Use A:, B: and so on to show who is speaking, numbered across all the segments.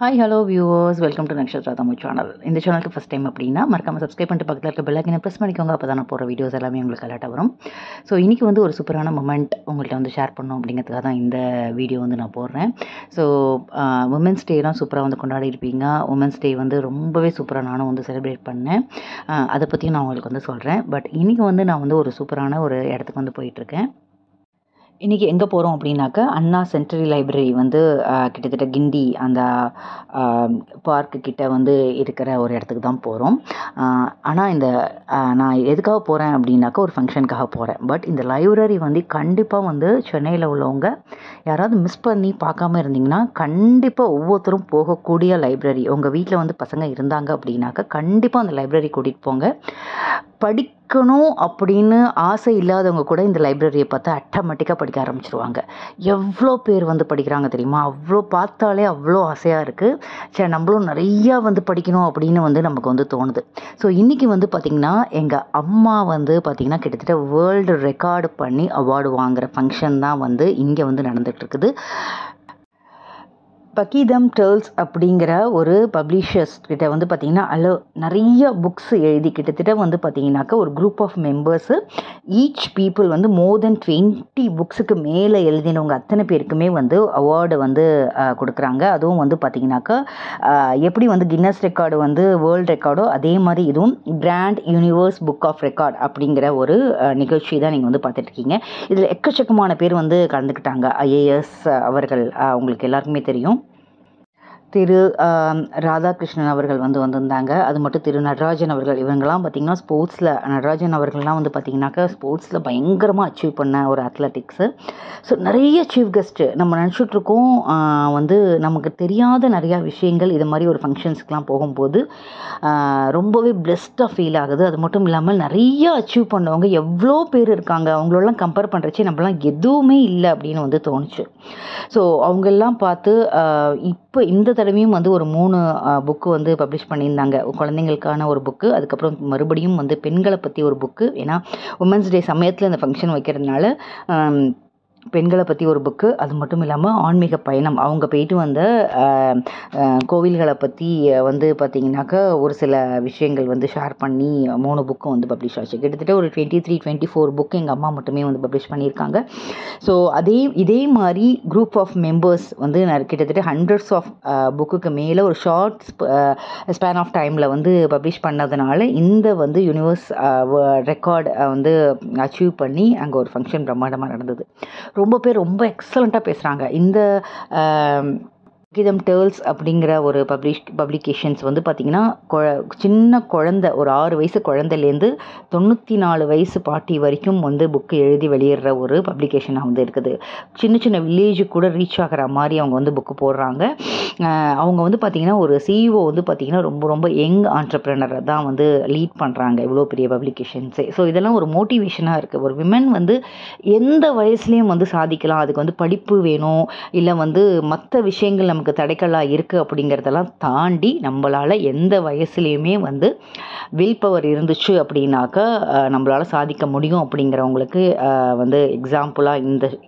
A: Hi hello viewers, welcome to Nakshatra Tamil channel. இந்த சேனலுக்கு first time அப்படின்னா மறக்காமல் சப்ஸ்கிரைப் பண்ணிட்டு பக்கத்தில் இருக்க பெல் ஐக்கனை ப்ரெஸ் பண்ணிக்கோங்க. அப்போ தான் நான் போகிற வீடியோஸ் எல்லாமே உங்களுக்கு அலர்ட்டாக வரும். ஸோ இன்றைக்கி வந்து ஒரு சூப்பரான மொமெண்ட் உங்கள்கிட்ட வந்து ஷேர் பண்ணணும் அப்படிங்கிறதுக்காக தான் இந்த வீடியோ வந்து நான் போடுறேன். ஸோ உமன்ஸ் டேலாம் சூப்பராக வந்து கொண்டாடி இருப்பீங்க. உமன்ஸ் டே வந்து ரொம்பவே சூப்பராக நானும் வந்து செலிப்ரேட் பண்ணேன். அதை பற்றியும் நான் உங்களுக்கு வந்து சொல்கிறேன். பட் இன்றைக்கி வந்து நான் வந்து ஒரு சூப்பரான ஒரு இடத்துக்கு வந்து போயிட்டுருக்கேன். இன்றைக்கி எங்கே போகிறோம் அப்படின்னாக்கா, அண்ணா சென்ட்ரல் லைப்ரரி வந்து கிட்டத்தட்ட கிண்டி அந்த பார்க்கு கிட்ட வந்து இருக்கிற ஒரு இடத்துக்கு தான் போகிறோம். ஆனால் இந்த நான் எதுக்காக போகிறேன் அப்படின்னாக்கா, ஒரு ஃபங்க்ஷனுக்காக போகிறேன். பட் இந்த லைப்ரரி வந்து கண்டிப்பாக வந்து சென்னையில் உள்ளவங்க யாராவது மிஸ் பண்ணி பார்க்காம இருந்தீங்கன்னா, கண்டிப்பாக ஒவ்வொருத்தரும் போகக்கூடிய லைப்ரரி. உங்கள் வீட்டில் வந்து பசங்க இருந்தாங்க அப்படின்னாக்கா, கண்டிப்பாக அந்த லைப்ரரி கூட்டிகிட்டு போங்க. படிக்கணும் அப்படின்னு ஆசை இல்லாதவங்க கூட இந்த லைப்ரரியை பார்த்து ஆட்டோமேட்டிக்காக படிக்க ஆரம்பிச்சிருவாங்க. எவ்வளோ பேர் வந்து படிக்கிறாங்க தெரியுமா? அவ்வளோ பார்த்தாலே அவ்வளோ ஆசையாக இருக்குது. சரி, நம்மளும் நிறையா வந்து படிக்கணும் அப்படின்னு வந்து நமக்கு வந்து தோணுது. ஸோ இன்றைக்கி வந்து பார்த்திங்கன்னா, எங்கள் அம்மா வந்து பார்த்திங்கன்னா கிட்டத்தட்ட வேர்ல்டு ரெக்கார்டு பண்ணி அவார்டு வாங்குகிற ஃபங்க்ஷன் தான் வந்து இங்கே வந்து நடந்துகிட்ருக்குது. பக்கீதம் டேர்ல்ஸ் அப்படிங்கிற ஒரு பப்ளிஷர்ஸ் கிட்ட வந்து பார்த்திங்கன்னா நிறைய புக்ஸ் எழுதி கிட்டத்தட்ட வந்து பார்த்திங்கனாக்கா ஒரு group of members each people வந்து மோர் தென் 20 புக்ஸுக்கு மேலே எழுதினவங்க அத்தனை பேருக்குமே வந்து அவார்டு வந்து கொடுக்குறாங்க. அதுவும் வந்து பார்த்திங்கனாக்கா எப்படி வந்து கின்னஸ் ரெக்கார்டு வந்து வேர்ல்டு ரெக்கார்டோ அதே மாதிரி இதுவும் grand universe book of record அப்படிங்கிற ஒரு நிகழ்ச்சி தான் நீங்கள் வந்து பார்த்துட்ருக்கீங்க. இதில் எக்கச்சக்கமான பேர் வந்து கலந்துக்கிட்டாங்க. ஐஏஎஸ் அவர்கள் உங்களுக்கு எல்லாருக்குமே தெரியும். திரு ராதாகிருஷ்ணன் அவர்கள் வந்து வந்திருந்தாங்க. அது மட்டும் திரு நடராஜன் அவர்கள். இவங்கெல்லாம் பார்த்திங்கன்னா ஸ்போர்ட்ஸில், நடராஜன் அவர்கள்லாம் வந்து பார்த்திங்கனாக்கா ஸ்போர்ட்ஸில் பயங்கரமாக அச்சீவ் பண்ண ஒரு அத்லட்டிக்ஸு. ஸோ நிறைய சீஃப் கெஸ்ட்டு நம்ம நினச்சிட்ருக்கோம். வந்து நமக்கு தெரியாத நிறையா விஷயங்கள் இது மாதிரி ஒரு ஃபங்க்ஷன்ஸ்க்கெலாம் போகும்போது ரொம்பவே பிளெஸ்டாக ஃபீல் ஆகுது. அது மட்டும் இல்லாமல் நிறைய அச்சீவ் பண்ணவங்க எவ்வளோ பேர் இருக்காங்க. அவங்களெல்லாம் கம்பேர் பண்ணுறச்சே நம்மளாம் எதுவுமே இல்லை அப்படின்னு வந்து தோணுச்சு. ஸோ அவங்கெல்லாம் பார்த்து இப்போ இந்த தடவையும் வந்து ஒரு 3 புக்கு வந்து பப்ளிஷ் பண்ணியிருந்தாங்க. குழந்தைங்களுக்கான ஒரு புக்கு, அதுக்கப்புறம் மறுபடியும் வந்து பெண்களை பற்றி ஒரு புக்கு. ஏன்னா உமன்ஸ் டே சமயத்தில் இந்த ஃபங்க்ஷன் வைக்கிறதுனால பெண்களை பற்றி ஒரு புக்கு. அது மட்டும் இல்லாமல் ஆன்மீக பயணம், அவங்க போயிட்டு வந்த கோவில்களை பற்றி வந்து பார்த்திங்கனாக்கா ஒரு சில விஷயங்கள் வந்து ஷேர் பண்ணி 3 புக்கும் வந்து பப்ளிஷ் ஆச்சு. கிட்டத்தட்ட ஒரு 23-24 புக்கு எங்கள் அம்மா மட்டுமே வந்து பப்ளிஷ் பண்ணியிருக்காங்க. ஸோ இதே மாதிரி குரூப் ஆஃப் மெம்பர்ஸ் வந்து கிட்டத்தட்ட ஹண்ட்ரட்ஸ் ஆஃப் புக்குக்கு மேலே ஒரு ஷார்ட் ஸ்பேன் ஆஃப் டைமில் வந்து பப்ளிஷ் பண்ணதுனால இந்த வந்து யூனிவர்ஸ் ரெக்கார்டு வந்து அச்சீவ் பண்ணி அங்கே ஒரு ஃபங்க்ஷன் பிரம்மாண்டமாக நடந்தது. ரொம்ப பேர் ரொம்ப எக்ஸலண்ட்டாக பேசுகிறாங்க. இந்த பக்கீதம் டேர்ல்ஸ் அப்படிங்கிற ஒரு பப்ளிகேஷன்ஸ் வந்து பார்த்திங்கன்னா சின்ன குழந்தை, ஒரு 6 வயசு குழந்தைலேருந்து 94 வயசு பாட்டி வரைக்கும் வந்து புக்கு எழுதி வெளியிடுற ஒரு பப்ளிகேஷனாக வந்து இருக்குது. சின்ன சின்ன வில்லேஜுக்கு கூட ரீச் ஆகிற மாதிரி அவங்க வந்து புக்கு போடுறாங்க. அவங்க வந்து பார்த்திங்கன்னா ஒரு சிஇஓ வந்து பார்த்திங்கன்னா ரொம்ப ரொம்ப யங் ஆண்டர்ப்ரனரை தான் வந்து லீட் பண்ணுறாங்க இவ்வளோ பெரிய பப்ளிகேஷன்ஸே. ஸோ இதெல்லாம் ஒரு மோட்டிவேஷனாக இருக்குது. ஒரு விமன் வந்து எந்த வயசுலேயும் வந்து சாதிக்கலாம். அதுக்கு வந்து படிப்பு வேணும், இல்லை வந்து மற்ற விஷயங்கள் நமக்கு தடைக்கல்லாக இருக்குது அப்படிங்கிறதெல்லாம் தாண்டி நம்மளால் எந்த வயசுலேயுமே வந்து வில் பவர் இருந்துச்சு அப்படின்னாக்கா நம்மளால் சாதிக்க முடியும் அப்படிங்கிறவங்களுக்கு வந்து எக்ஸாம்பிளாக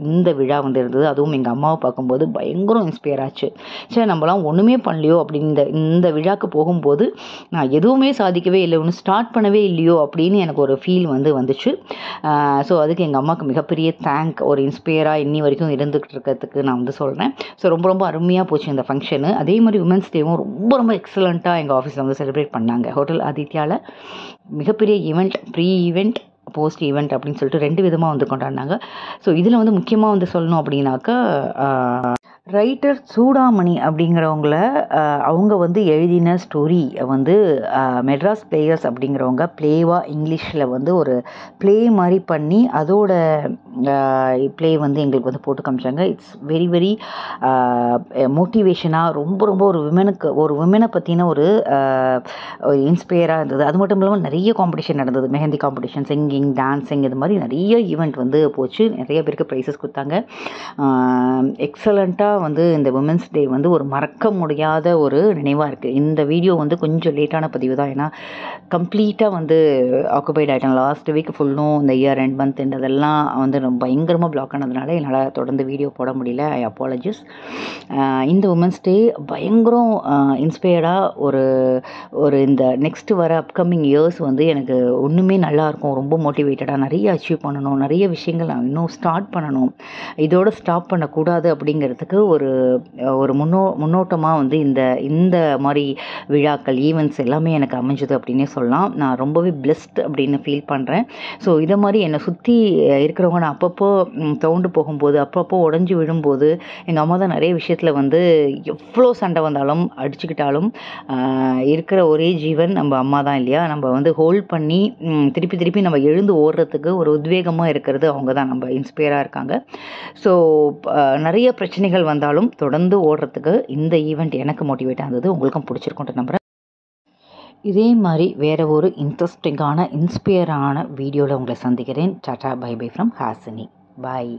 A: இந்த விழா வந்து இருந்தது. அதுவும் எங்கள் அம்மாவை பார்க்கும்போது பயங்கரம் இன்ஸ்பயர் ஆச்சு. சரி, நம்மளாம் ஒன்றுமே பண்ணலையோ அப்படின்னு இந்த விழாக்கு போகும்போது நான் எதுவுமே சாதிக்கவே இல்லை, ஒன்றும் ஸ்டார்ட் பண்ணவே இல்லையோ அப்படின்னு எனக்கு ஒரு ஃபீல் வந்து வந்துச்சு. ஸோ அதுக்கு எங்கள் அம்மாவுக்கு மிகப்பெரிய தேங்க். ஒரு இன்ஸ்பயராக இன்னி வரைக்கும் இருந்துகிட்டு இருக்கிறதுக்கு நான் வந்து சொல்கிறேன். ஸோ ரொம்ப ரொம்ப அருமையாக போச்சு இந்த ஃபங்க்ஷனு. அதே மாதிரி உமன்ஸ் டேவும் ரொம்ப ரொம்ப எக்ஸலண்ட்டாக எங்கள் ஆஃபீஸில் வந்து செலிப்ரேட் பண்ணாங்க. ஹோட்டல் ஆதித்யாவில் மிகப்பெரிய event, pre event, post event அப்படின்னு சொல்லிட்டு 2 விதமாக வந்து கொண்டாடினாங்க. ஸோ இதில் வந்து முக்கியமாக வந்து சொல்லணும் அப்படின்னாக்கா ரைட்டர் சூடாமணி அப்படிங்கிறவங்கள அவங்க வந்து எழுதின ஸ்டோரி வந்து மெட்ராஸ் பிளேயர்ஸ் அப்படிங்கிறவங்க ப்ளேவாக இங்கிலீஷில் வந்து ஒரு ப்ளே மாதிரி பண்ணி அதோட ப்ளே வந்து எங்களுக்கு வந்து போட்டு காமிச்சாங்க. இட்ஸ் வெரி வெரி மோட்டிவேஷனாக ரொம்ப ரொம்ப ஒரு விமனை பற்றின ஒரு இன்ஸ்பயராக இருந்தது. அது மட்டும் இல்லாமல் நிறைய காம்படிஷன் நடந்தது. மெஹந்தி காம்படிஷன், சிங்கிங், டான்ஸிங் இது மாதிரி நிறைய ஈவெண்ட் வந்து போச்சு. நிறைய பேருக்கு ப்ரைஸஸ் கொடுத்தாங்க. எக்ஸலண்ட்டாக வந்து இந்த உமன்ஸ் டே வந்து ஒரு மறக்க முடியாத ஒரு நினைவாக இருக்குது. இந்த வீடியோ வந்து கொஞ்சம் லேட்டான பதிவு தான், ஏன்னா கம்ப்ளீட்டாக வந்து ஆக்குபைட் ஆகிட்டேன். லாஸ்ட் வீக் ஃபுல்லும் இந்த இயர் எண்ட் மந்த் எண்ட் அதெல்லாம் வந்து ரொம்ப பயங்கரமாக பிளாக் ஆனதுனால என்னால் தொடர்ந்து வீடியோ போட முடியல. ஐ அப்பாலஜிஸ். இந்த உமன்ஸ் டே பயங்கரம் இன்ஸ்பயர்டாக ஒரு இந்த நெக்ஸ்ட் வர அப்கமிங் இயர்ஸ் வந்து எனக்கு ஒன்றுமே நல்லாயிருக்கும். ரொம்ப மோட்டிவேட்டடாக நிறைய அச்சீவ் பண்ணணும், நிறைய விஷயங்கள் நான் இன்னும் ஸ்டார்ட் பண்ணணும், இதோடு ஸ்டாப் பண்ணக்கூடாது அப்படிங்கிறதுக்கு ஒரு முன்னோட்டமாக வந்து இந்த மாதிரி விழாக்கள், ஈவெண்ட்ஸ் எல்லாமே எனக்கு அமைஞ்சது அப்படின்னே சொல்லலாம். நான் ரொம்பவே பிளெஸ்ட் அப்படின்னு ஃபீல் பண்ணுறேன். ஸோ இதை மாதிரி என்னை சுற்றி இருக்கிறவங்க நான் அப்பப்போ தவுண்டு போகும்போது, அப்பப்போ உடஞ்சி விழும்போது, எங்கள் அம்மா தான் நிறைய விஷயத்தில் வந்து எவ்வளோ சண்டை வந்தாலும் அடிச்சுக்கிட்டாலும் இருக்கிற ஒரே ஜீவன் நம்ம அம்மா தான் இல்லையா. நம்ம வந்து ஹோல்ட் பண்ணி திருப்பி நம்ம எழுந்து ஓடுறதுக்கு ஒரு உத்வேகமாக இருக்கிறது அவங்க தான், நம்ம இன்ஸ்பயராக இருக்காங்க. ஸோ நிறைய பிரச்சனைகள் வந்தாலும் தொடர்ந்து ஓடுறதுக்கு இந்த ஈவெண்ட் எனக்கு மோட்டிவேட்டாக இருந்தது. உங்களுக்கும் பிடிச்சிருக்கும்ட்டு நம்புகிறேன். இதே மாதிரி வேறு ஒரு இன்ட்ரெஸ்டிங்கான இன்ஸ்பயரான வீடியோவில் உங்களை சந்திக்கிறேன். Tata bye bye from Hasini. Bye.